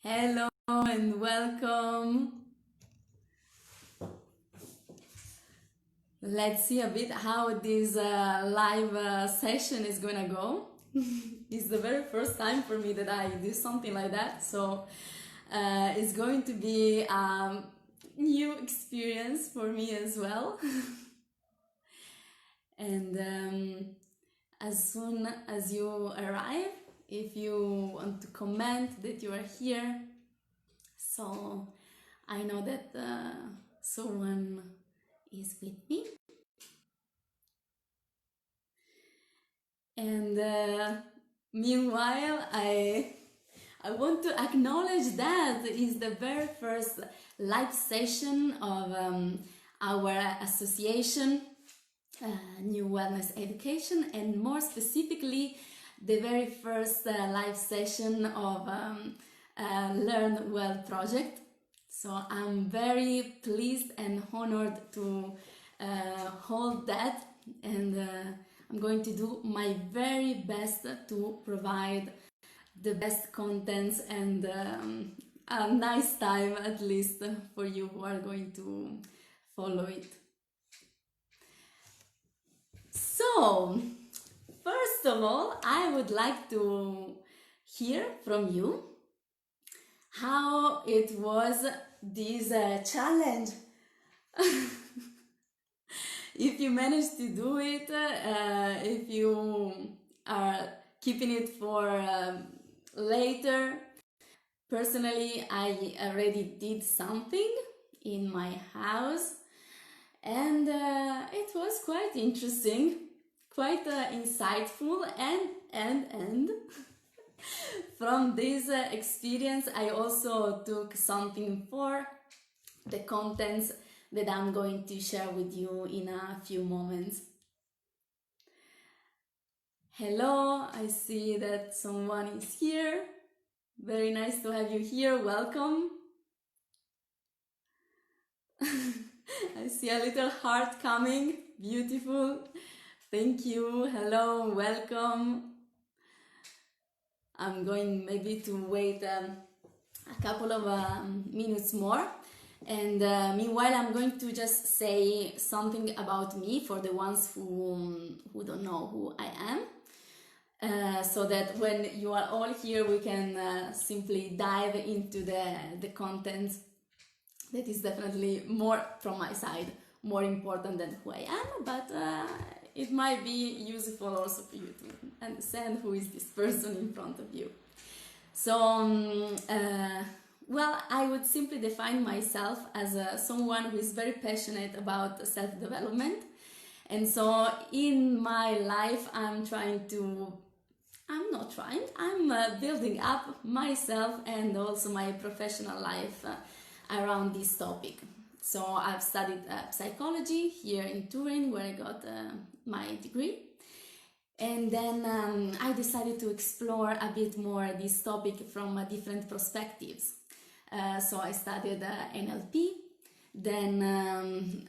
Hello and welcome. Let's see a bit how this live session is gonna go. It's the very first time for me that I do something like that, so it's going to be a new experience for me as well. And as soon as you arrive, if you want to comment that you are here, so I know that someone is with me. And meanwhile, I want to acknowledge that is the very first live session of our association, New Wellness Education, and more specifically the very first live session of Learn Well project. So I'm very pleased and honored to hold that, and I'm going to do my very best to provide the best contents and a nice time, at least for you who are going to follow it. So, first of all, I would like to hear from you how it was this challenge. If you managed to do it, if you are keeping it for later. Personally, I already did something in my house, and it was quite interesting, quite insightful, and from this experience I also took something for the contents that I'm going to share with you in a few moments. Hello, I see that someone is here. Very nice to have you here. Welcome. I see a little heart coming. Beautiful. Thank you. Hello, welcome. I'm going maybe to wait a couple of minutes more. And meanwhile, I'm going to just say something about me for the ones who don't know who I am, so that when you are all here, we can simply dive into the content that is definitely more from my side, more important than who I am, but it might be useful also for you to understand who is this person in front of you. So, well, I would simply define myself as someone who is very passionate about self-development. And so in my life, I'm building up myself and also my professional life around this topic. So I've studied psychology here in Turin, where I got my degree. And then I decided to explore a bit more this topic from different perspectives. So I studied NLP, then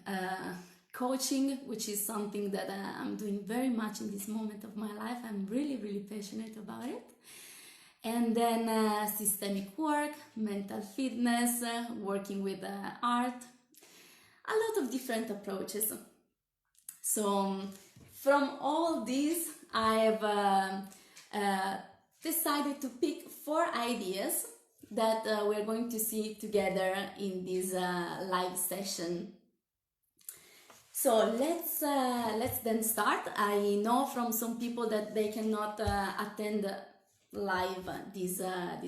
coaching, which is something that I'm doing very much in this moment of my life. I'm really, really passionate about it. And then systemic work, mental fitness, working with art, a lot of different approaches. So from all these, I've decided to pick 4 ideas that we're going to see together in this live session. So let's then start. I know from some people that they cannot attend live this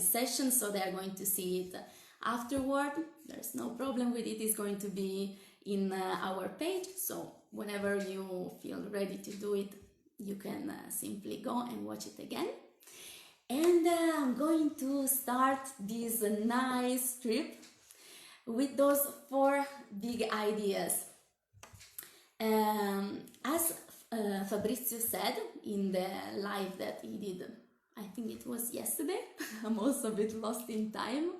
session, so they are going to see it afterward. There's no problem with it. It's going to be in our page, so whenever you feel ready to do it, you can simply go and watch it again. And I'm going to start this nice trip with those 4 big ideas. As Fabrizio said in the live that he did, I think it was yesterday, I'm also a bit lost in time,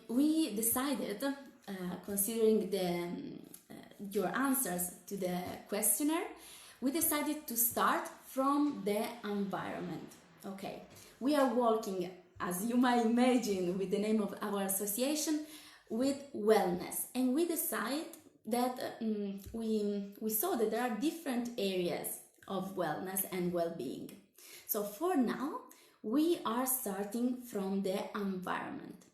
we decided, considering your answers to the questionnaire, we decided to start from the environment. Okay, we are walking as you might imagine with the name of our association, with wellness. And we decided that we saw that there are different areas of wellness and well-being. So for now, we are starting from the environment.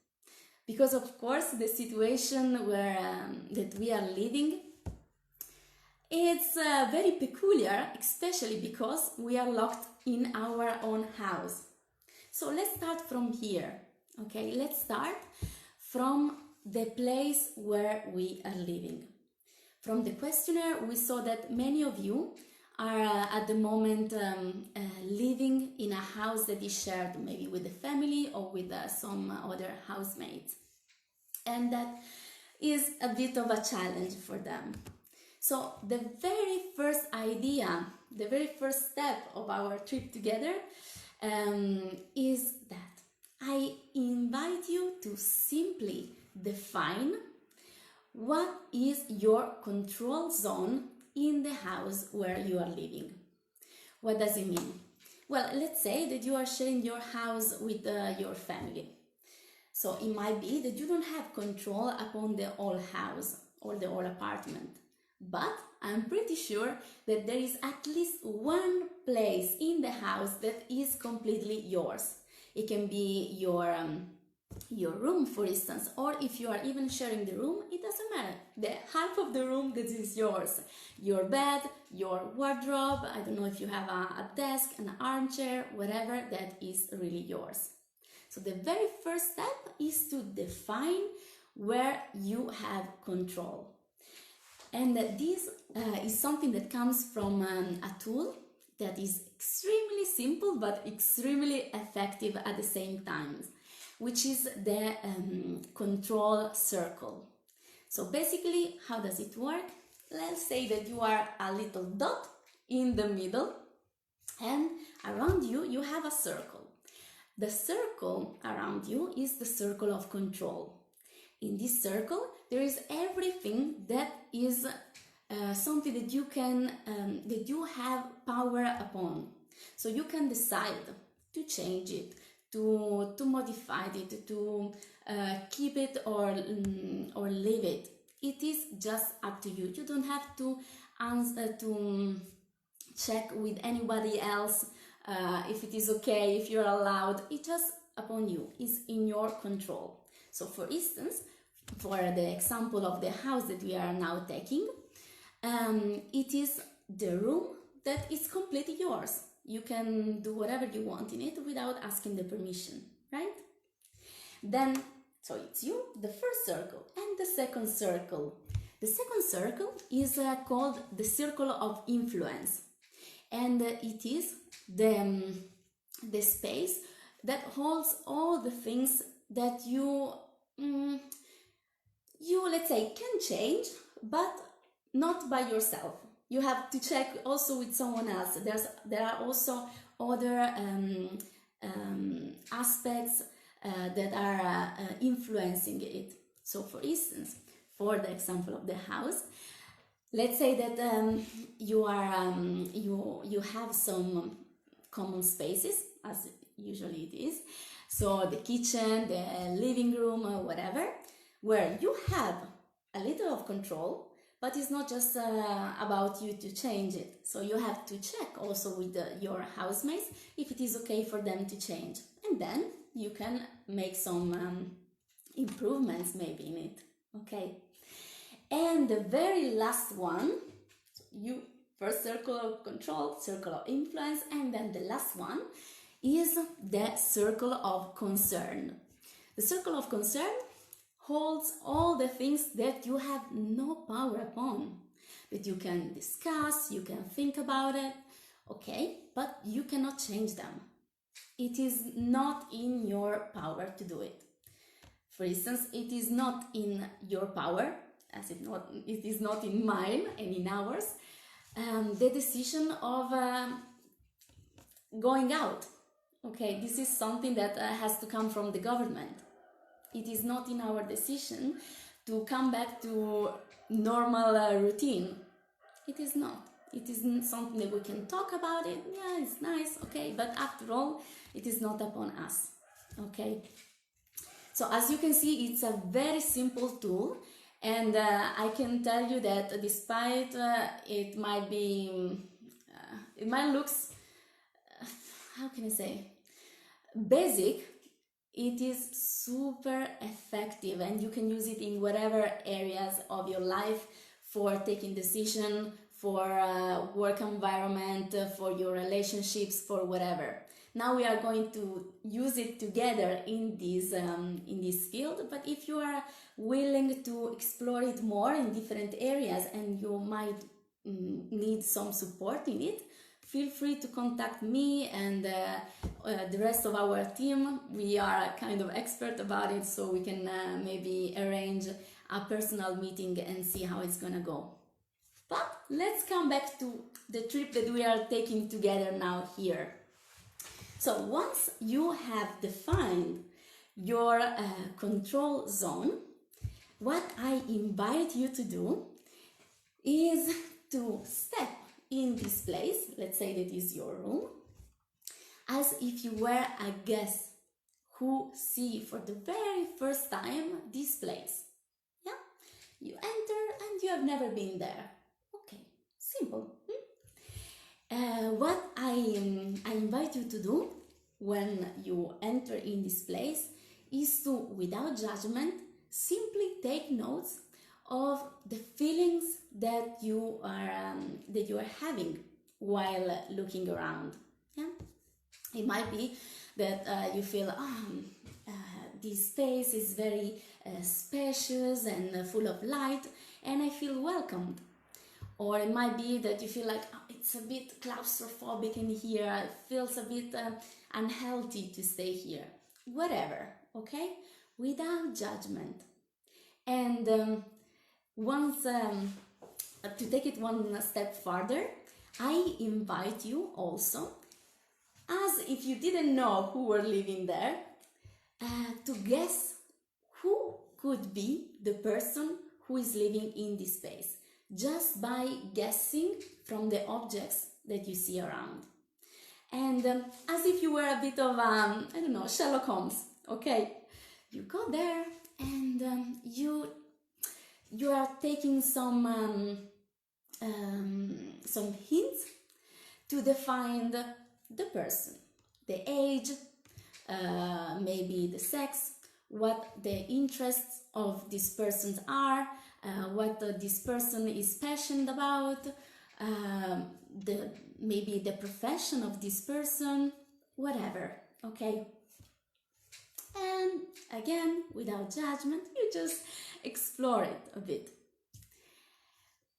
Because of course, the situation that we are living, it's very peculiar, especially because we are locked in our own house. So let's start from here, okay? Let's start from the place where we are living. From the questionnaire, we saw that many of you are at the moment living in a house that is shared maybe with the family or with some other housemates. And that is a bit of a challenge for them. So the very first idea, the very first step of our trip together is that I invite you to simply define what is your control zone in the house where you are living. What does it mean? Well, let's say that you are sharing your house with your family. So it might be that you don't have control upon the whole house or the whole apartment. But I'm pretty sure that there is at least one place in the house that is completely yours. It can be your room, for instance, or if you are even sharing the room, it doesn't matter. The half of the room that is yours. Your bed, your wardrobe, I don't know if you have a desk, an armchair, whatever, that is really yours. So the very first step is to define where you have control. And this is something that comes from a tool that is extremely simple but extremely effective at the same time, which is the control circle. So basically, how does it work? Let's say that you are a little dot in the middle, and around you, you have a circle. The circle around you is the circle of control. In this circle, there is everything that is something that you can, that you have power upon. So you can decide to change it, to modify it, to keep it or leave it. It is just up to you. You don't have to check with anybody else if it is okay, if you're allowed. It's just upon you. It's in your control. So for instance, for the example of the house that we are now taking, it is the room that is completely yours. You can do whatever you want in it without asking the permission, right? Then, so it's you, the first circle, and the second circle. The second circle is called the circle of influence, and it is the space that holds all the things that you let's say can change, but not by yourself. You have to check also with someone else. There are also other aspects that are influencing it. So for instance, for the example of the house, let's say that you have some common spaces, as usually it is. So the kitchen, the living room, or whatever, where you have a little of control, but it's not just about you to change it. So you have to check also with your housemates if it is okay for them to change. And then you can make some improvements maybe in it, okay? And the very last one, you first circle of control, circle of influence, and then the last one is the circle of concern. The circle of concern holds all the things that you have no power upon, that you can discuss, you can think about it, okay, but you cannot change them. It is not in your power to do it. For instance, it is not in your power, as it is not in mine and in ours, the decision of going out. Okay, this is something that has to come from the government. It is not in our decision to come back to normal routine. It is not. It isn't something that we can talk about it. Yeah, it's nice, okay, but after all, it is not upon us. Okay, so as you can see, it's a very simple tool, and I can tell you that despite it might looks, how can I say, basic, it is super effective, and you can use it in whatever areas of your life, for taking decision, for work environment, for your relationships, for whatever. Now we are going to use it together in this field, but if you are willing to explore it more in different areas and you might need some support in it, feel free to contact me and the rest of our team. We are kind of expert about it, so we can maybe arrange a personal meeting and see how it's gonna go. But let's come back to the trip that we are taking together now here. So once you have defined your control zone, what I invite you to do is to step in this place, let's say that is your room, as if you were a guest who see for the very first time this place. Yeah, you enter and you have never been there. Okay, simple. What I invite you to do when you enter in this place is to, without judgment, simply take notes of the feelings that you are having while looking around. Yeah, it might be that you feel this space is very spacious and full of light, and I feel welcomed. Or it might be that you feel like it's a bit claustrophobic in here, it feels a bit unhealthy to stay here. Whatever, okay? Without judgment. And once, to take it one step further, I invite you also, as if you didn't know who were living there, to guess who could be the person who is living in this space, just by guessing from the objects that you see around. And as if you were a bit of, I don't know, Sherlock Holmes, okay? You go there and you are taking some hints to define the person, the age, maybe the sex, what the interests of this person are, what this person is passionate about, maybe the profession of this person, whatever, okay? And again, without judgment, you just explore it a bit.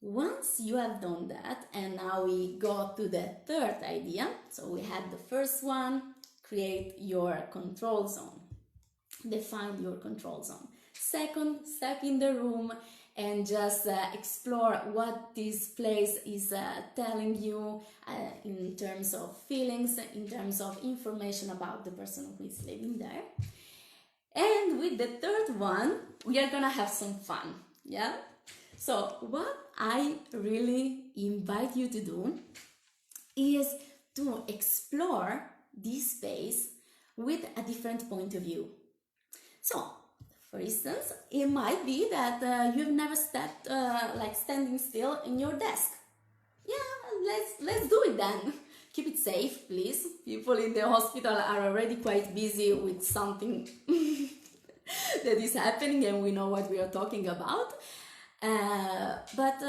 Once you have done that, and now we go to the third idea. So we had the first one, create your control zone, define your control zone. Second, step in the room and just explore what this place is telling you in terms of feelings, in terms of information about the person who is living there. And with the third one, we are gonna have some fun, yeah? So what I really invite you to do is to explore this space with a different point of view. So, for instance, it might be that you've never stepped like standing still in your desk. Yeah, let's do it then. Keep it safe, please. People in the hospital are already quite busy with something that is happening, and we know what we are talking about. But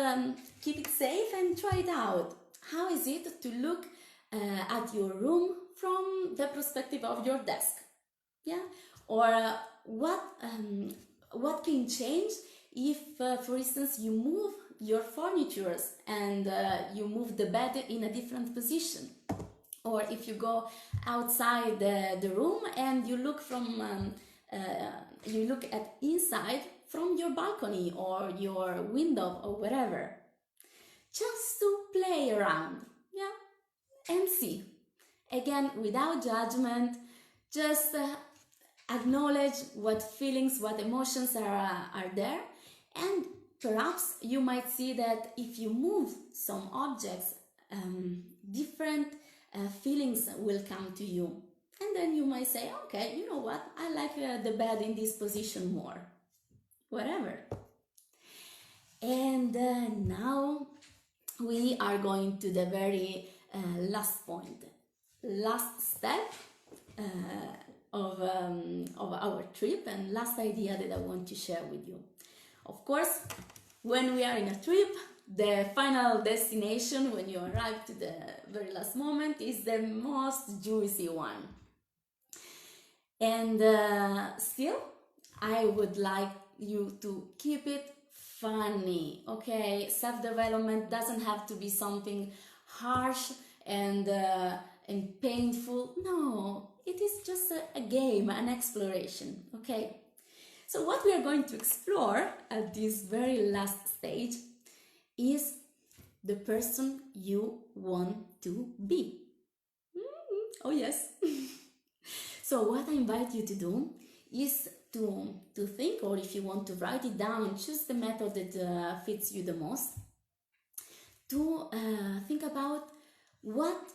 keep it safe and try it out. How is it to look at your room from the perspective of your desk? Yeah, or what can change if, for instance, you move your furniture and you move the bed in a different position, or if you go outside the room and you look from you look at inside from your balcony or your window or whatever, just to play around, yeah, and see. Again, without judgment, just acknowledge what feelings, what emotions are there, and perhaps you might see that if you move some objects, different feelings will come to you. And then you might say, okay, you know what, I like the bed in this position more, whatever. And now we are going to the very last point, last step of our trip, and last idea that I want to share with you. Of course, when we are in a trip, the final destination, when you arrive to the very last moment, is the most juicy one. And still, I would like you to keep it funny, okay? Self-development doesn't have to be something harsh and painful. No, it is just a game, an exploration, okay? So what we are going to explore at this very last stage is the person you want to be. Oh yes. So what I invite you to do is to think, or if you want to write it down, choose the method that fits you the most, to think about what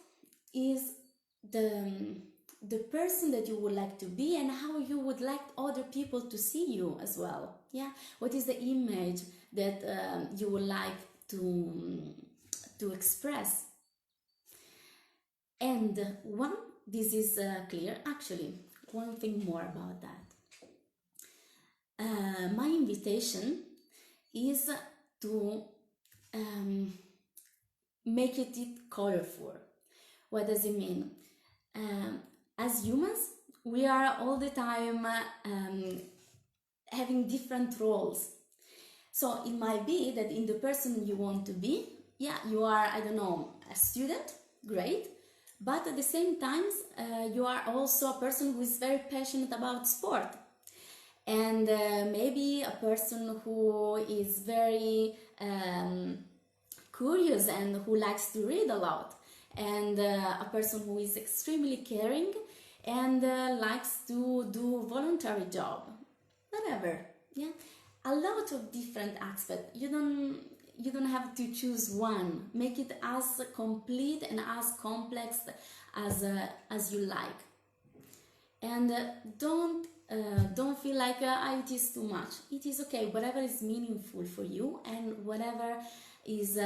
is the person that you would like to be and how you would like other people to see you as well. Yeah, what is the image that you would like to express? And this is clear. Actually, one thing more about that. My invitation is to make it colorful. What does it mean? As humans, we are all the time having different roles. So it might be that in the person you want to be, yeah, you are, I don't know, a student, great, but at the same time, you are also a person who is very passionate about sport. And maybe a person who is very curious and who likes to read a lot. And a person who is extremely caring and likes to do voluntary job, whatever. Yeah, a lot of different aspects. You don't have to choose one. Make it as complete and as complex as you like. And don't feel like it is too much. It is okay. Whatever is meaningful for you and whatever is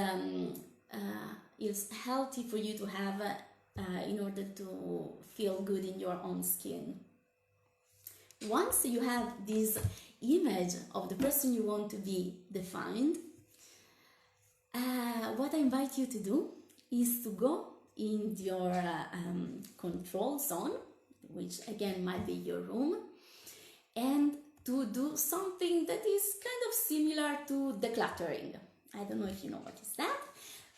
healthy for you to have in order to feel good in your own skin. Once you have this image of the person you want to be defined, what I invite you to do is to go in your control zone, which again might be your room, and to do something that is kind of similar to decluttering. I don't know if you know what is that.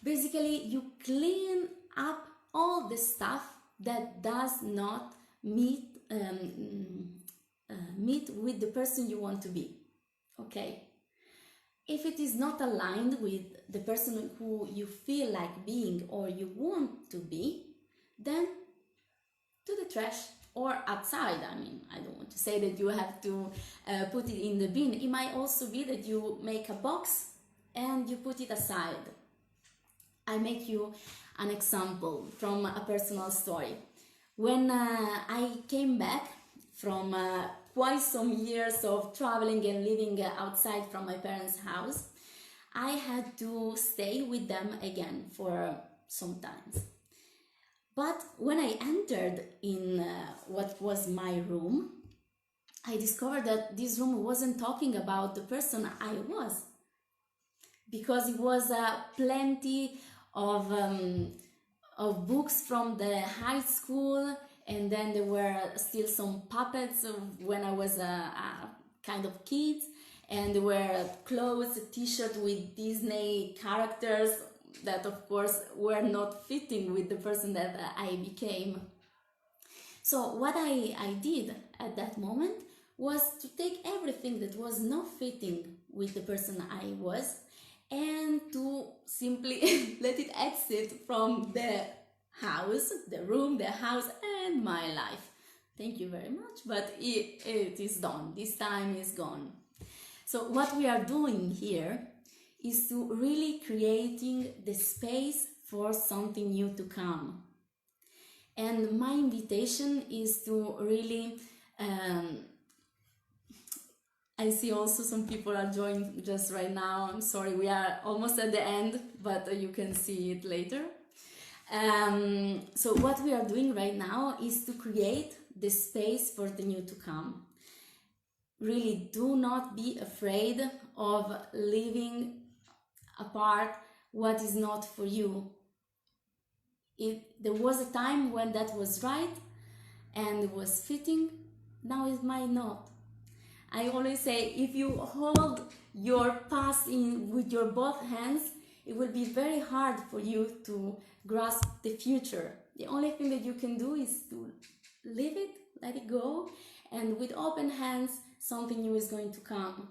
Basically, you clean up all the stuff that does not meet with the person you want to be, okay? If it is not aligned with the person who you feel like being or you want to be, then to the trash or outside. I mean, I don't want to say that you have to put it in the bin. It might also be that you make a box and you put it aside. I make you an example from a personal story. When I came back from quite some years of traveling and living outside from my parents' house, I had to stay with them again for some time. But when I entered in what was my room, I discovered that this room wasn't talking about the person I was, because it was plenty of books from the high school, and then there were still some puppets when I was a kind of kid, and there were clothes, t-shirts with Disney characters that of course were not fitting with the person that I became. So what I did at that moment was to take everything that was not fitting with the person I was and to simply let it exit from the house, the room, the house, and my life. Thank you very much, but it is done. This time is gone. So what we are doing here is to really creating the space for something new to come. And my invitation is to really, I see also some people are joining just right now. I'm sorry, we are almost at the end, but you can see it later. So what we are doing right now is to create the space for the new to come. Really, do not be afraid of leaving apart what is not for you. There was a time when that was right and it was fitting, now it might not. I always say, if you hold your past in with your both hands, it will be very hard for you to grasp the future. The only thing that you can do is to leave it, let it go, and with open hands, something new is going to come.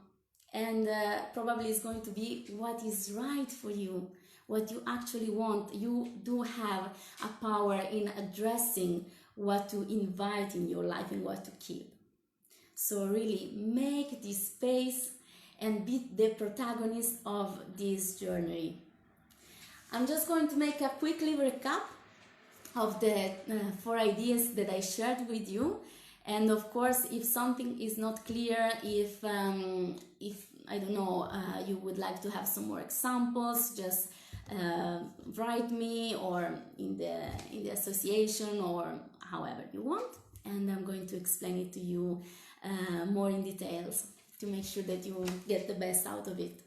And probably it's going to be what is right for you, what you actually want. You do have a power in addressing what to invite in your life and what to keep. So really make this space and be the protagonist of this journey. I'm just going to make a quick recap of the 4 ideas that I shared with you. And of course, if something is not clear, if I don't know, you would like to have some more examples, just write me or in the association or however you want, and I'm going to explain it to you more in details to make sure that you get the best out of it.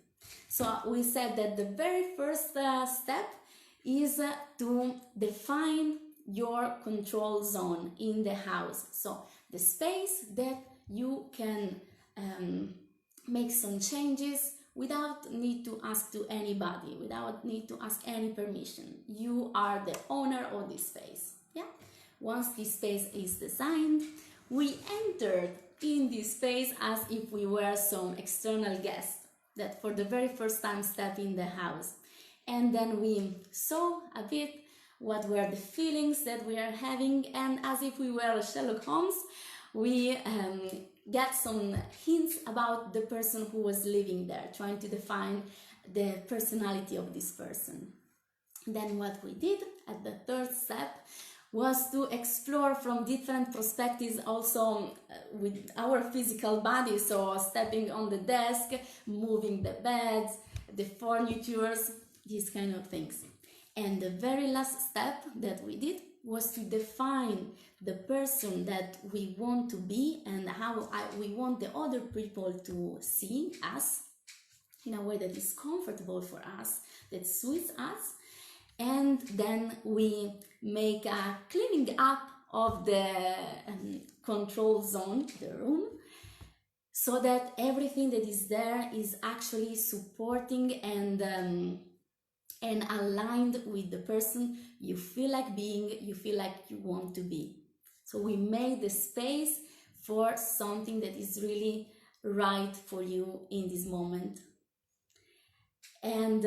So we said that the very first step is to define your control zone in the house. So the space that you can make some changes without need to ask to anybody, without need to ask any permission. You are the owner of this space. Yeah. Once this space is designed, we entered in this space as if we were some external guest that for the very first time step in the house. And then we saw a bit what were the feelings that we are having, and as if we were Sherlock Holmes, we get some hints about the person who was living there, trying to define the personality of this person. Then what we did at the third step was to explore from different perspectives, also with our physical body, so stepping on the desk, moving the beds, the furnitures, these kind of things. And the very last step that we did was to define the person that we want to be and how we want the other people to see us in a way that is comfortable for us, that suits us. And then we make a cleaning up of the control zone, the room, so that everything that is there is actually supporting and aligned with the person you feel like being, you feel like you want to be. So we made the space for something that is really right for you in this moment. And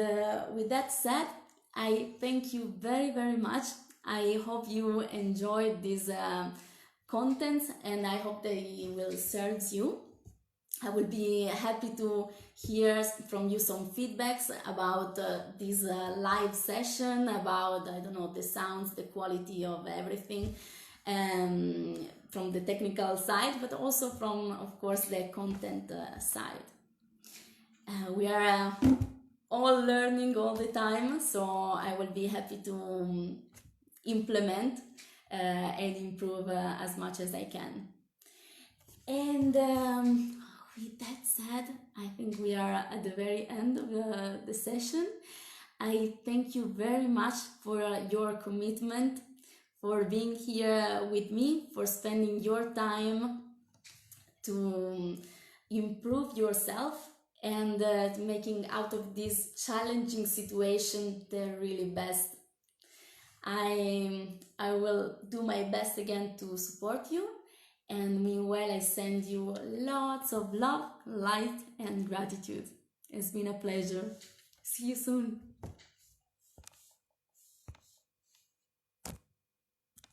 with that said, I thank you very, very much. I hope you enjoyed this content, and I hope they will serve you. I will be happy to hear from you some feedbacks about this live session, about, I don't know, the sounds, the quality of everything, from the technical side, but also from, of course, the content side. We are all learning all the time, so I will be happy to implement and improve as much as I can. And with that said, I think we are at the very end of the session. I thank you very much for your commitment, for being here with me, for spending your time to improve yourself and making out of this challenging situation the really best. I will do my best again to support you. And meanwhile, I send you lots of love, light, and gratitude. It's been a pleasure. See you soon.